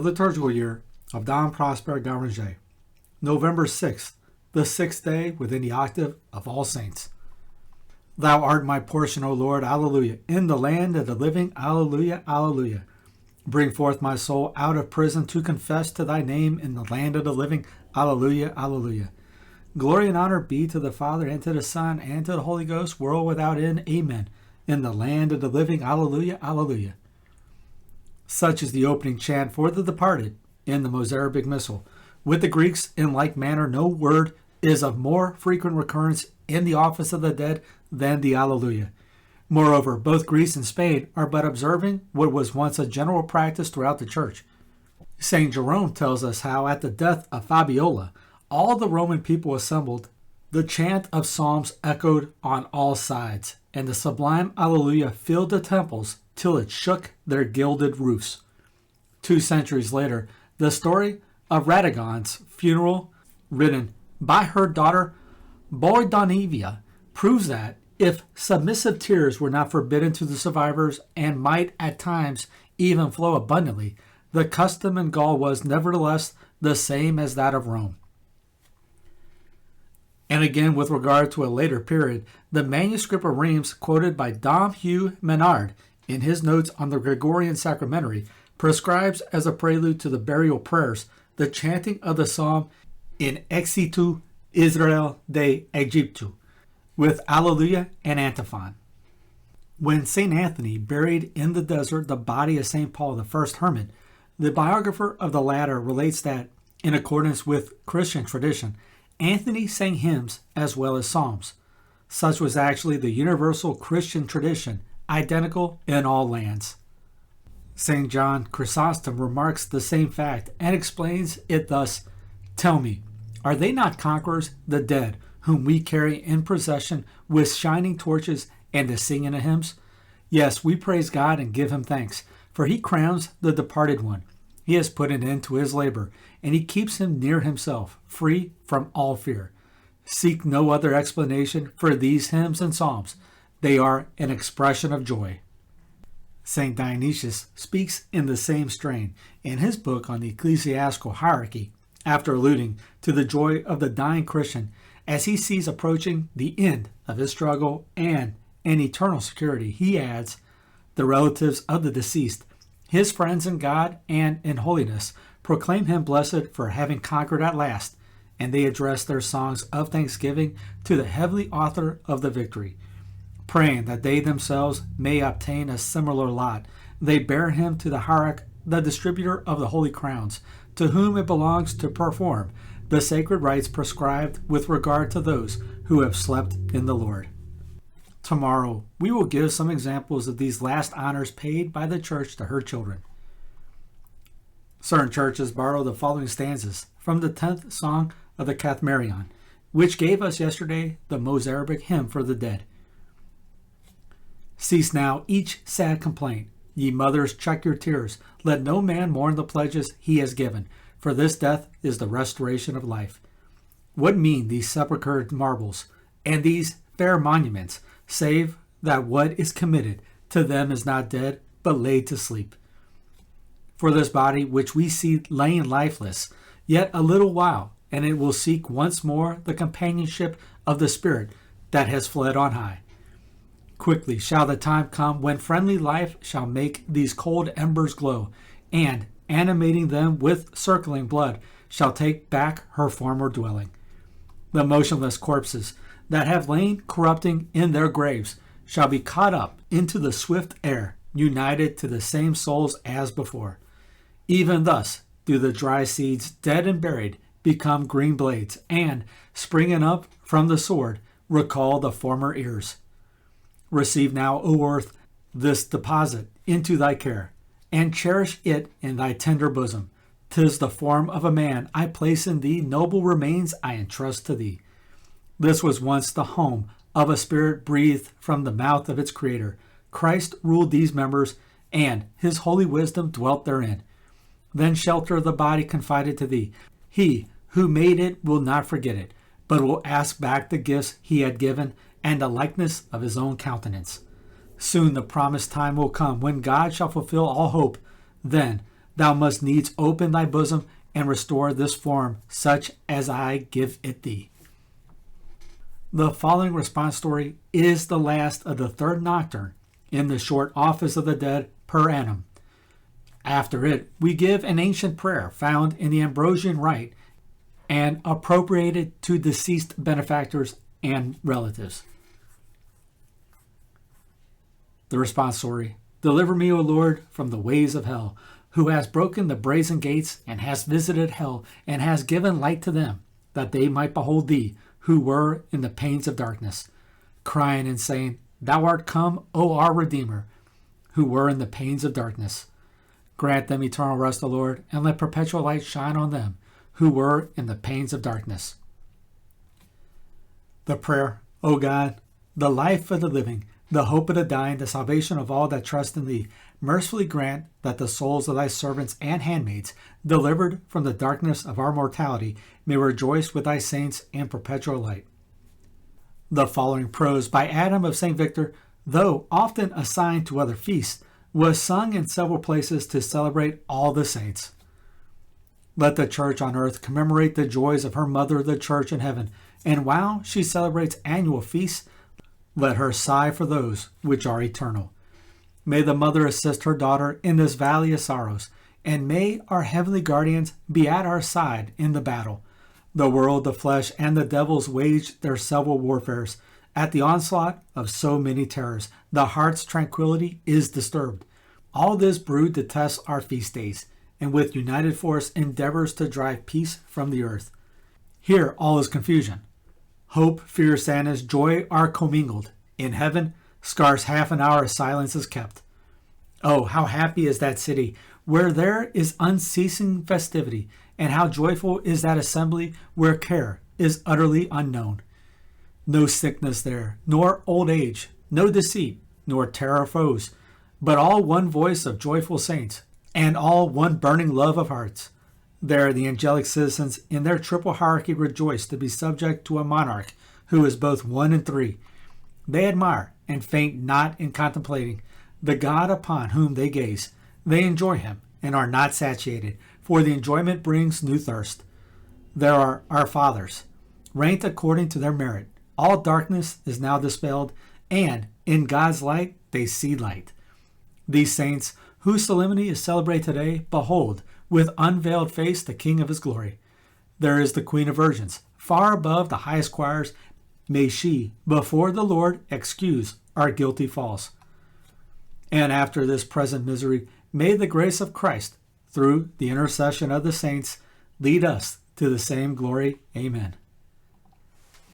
Liturgical Year of Don Prosper Guéranger, November 6th, the sixth day within the Octave of All Saints. Thou art my portion, O Lord, Alleluia. In the land of the living, Alleluia, Alleluia. Bring forth my soul out of prison to confess to thy name in the land of the living, Alleluia, Alleluia. Glory and honor be to the Father, and to the Son, and to the Holy Ghost, world without end. Amen. In the land of the living, Alleluia, Alleluia. Such is the opening chant for the departed in the Mozarabic Missal. With the Greeks, in like manner, no word is of more frequent recurrence in the office of the dead than the Alleluia. Moreover, both Greece and Spain are but observing what was once a general practice throughout the Church. St. Jerome tells us how, at the death of Fabiola, all the Roman people assembled, the chant of psalms echoed on all sides, and the sublime Alleluia filled the temples till it shook their gilded roofs. 2 centuries later, the story of Radagon's funeral, written by her daughter Boidonivia, proves that, if submissive tears were not forbidden to the survivors and might at times even flow abundantly, the custom in Gaul was nevertheless the same as that of Rome. And again, with regard to a later period, the manuscript of Reims quoted by Dom Hugh Menard in his notes on the Gregorian sacramentary prescribes as a prelude to the burial prayers the chanting of the psalm in Exitu Israel de Egyptu, with Alleluia and Antiphon. When St. Anthony buried in the desert the body of St. Paul, the first hermit, the biographer of the latter relates that, in accordance with Christian tradition, Anthony sang hymns as well as psalms. Such was actually the universal Christian tradition, identical in all lands. St. John Chrysostom remarks the same fact and explains it thus: Tell me, are they not conquerors, the dead, whom we carry in procession with shining torches and the singing of hymns? Yes, we praise God and give him thanks, for he crowns the departed one. He has put an end to his labor, and he keeps him near himself, free from all fear. Seek no other explanation for these hymns and psalms. They are an expression of joy. St. Dionysius speaks in the same strain in his book on the ecclesiastical hierarchy, after alluding to the joy of the dying Christian as he sees approaching the end of his struggle and an eternal security. He adds, the relatives of the deceased, his friends in God and in holiness, proclaim him blessed for having conquered at last, and they address their songs of thanksgiving to the heavenly author of the victory. Praying that they themselves may obtain a similar lot, they bear him to the hierarch, the distributor of the holy crowns, to whom it belongs to perform the sacred rites prescribed with regard to those who have slept in the Lord. Tomorrow, we will give some examples of these last honors paid by the Church to her children. Certain churches borrow the following stanzas from the 10th song of the Cathmarion, which gave us yesterday the Mozarabic hymn for the dead. Cease now each sad complaint. Ye mothers, check your tears. Let no man mourn the pledges he has given, for this death is the restoration of life. What mean these sepulchred marbles and these fair monuments, save that what is committed to them is not dead, but laid to sleep? For this body which we see laying lifeless, yet a little while, and it will seek once more the companionship of the Spirit that has fled on high. Quickly shall the time come when friendly life shall make these cold embers glow, and, animating them with circling blood, shall take back her former dwelling. The motionless corpses that have lain corrupting in their graves shall be caught up into the swift air, united to the same souls as before. Even thus do the dry seeds, dead and buried, become green blades, and, springing up from the sword, recall the former ears. Receive now, O earth, this deposit into thy care, and cherish it in thy tender bosom. 'Tis the form of a man I place in thee, noble remains I entrust to thee. This was once the home of a spirit breathed from the mouth of its Creator. Christ ruled these members, and his holy wisdom dwelt therein. Then shelter the body confided to thee. He who made it will not forget it, but will ask back the gifts he had given and the likeness of his own countenance. Soon the promised time will come when God shall fulfill all hope. Then thou must needs open thy bosom and restore this form, such as I give it thee. The following response story is the last of the third nocturne in the short Office of the Dead per annum. After it, we give an ancient prayer found in the Ambrosian Rite and appropriated to deceased benefactors and relatives. The response story: Deliver me, O Lord, from the ways of hell, who has broken the brazen gates and has visited hell and has given light to them, that they might behold thee, who were in the pains of darkness, crying and saying, Thou art come, O our Redeemer, who were in the pains of darkness. Grant them eternal rest, O Lord, and let perpetual light shine on them, who were in the pains of darkness. The prayer: O God, the life of the living, the hope of the dying, the salvation of all that trust in thee, mercifully grant that the souls of thy servants and handmaids, delivered from the darkness of our mortality, may rejoice with thy saints in perpetual light. The following prose by Adam of St. Victor, though often assigned to other feasts, was sung in several places to celebrate all the saints. Let the Church on earth commemorate the joys of her mother, the Church in heaven, and while she celebrates annual feasts, let her sigh for those which are eternal. May the mother assist her daughter in this valley of sorrows, and may our heavenly guardians be at our side in the battle. The world, the flesh, and the devils wage their several warfares. At the onslaught of so many terrors, the heart's tranquility is disturbed. All this brood detests our feast days, and with united force endeavors to drive peace from the earth. Here all is confusion. Hope, fear, sadness, joy are commingled. In heaven, scarce half an hour of silence is kept. Oh, how happy is that city, where there is unceasing festivity, and how joyful is that assembly where care is utterly unknown. No sickness there, nor old age, no deceit, nor terror of foes, but all one voice of joyful saints, and all one burning love of hearts. There the angelic citizens in their triple hierarchy rejoice to be subject to a monarch who is both one and three. They admire and faint not in contemplating the God upon whom they gaze. They enjoy him and are not satiated, for the enjoyment brings new thirst. There are our fathers, ranked according to their merit. All darkness is now dispelled, and in God's light they see light. These saints, whose solemnity is celebrated today, behold, with unveiled face, the King of his glory. There is the Queen of Virgins, far above the highest choirs. May she, before the Lord, excuse our guilty faults. And after this present misery, may the grace of Christ, through the intercession of the saints, lead us to the same glory. Amen.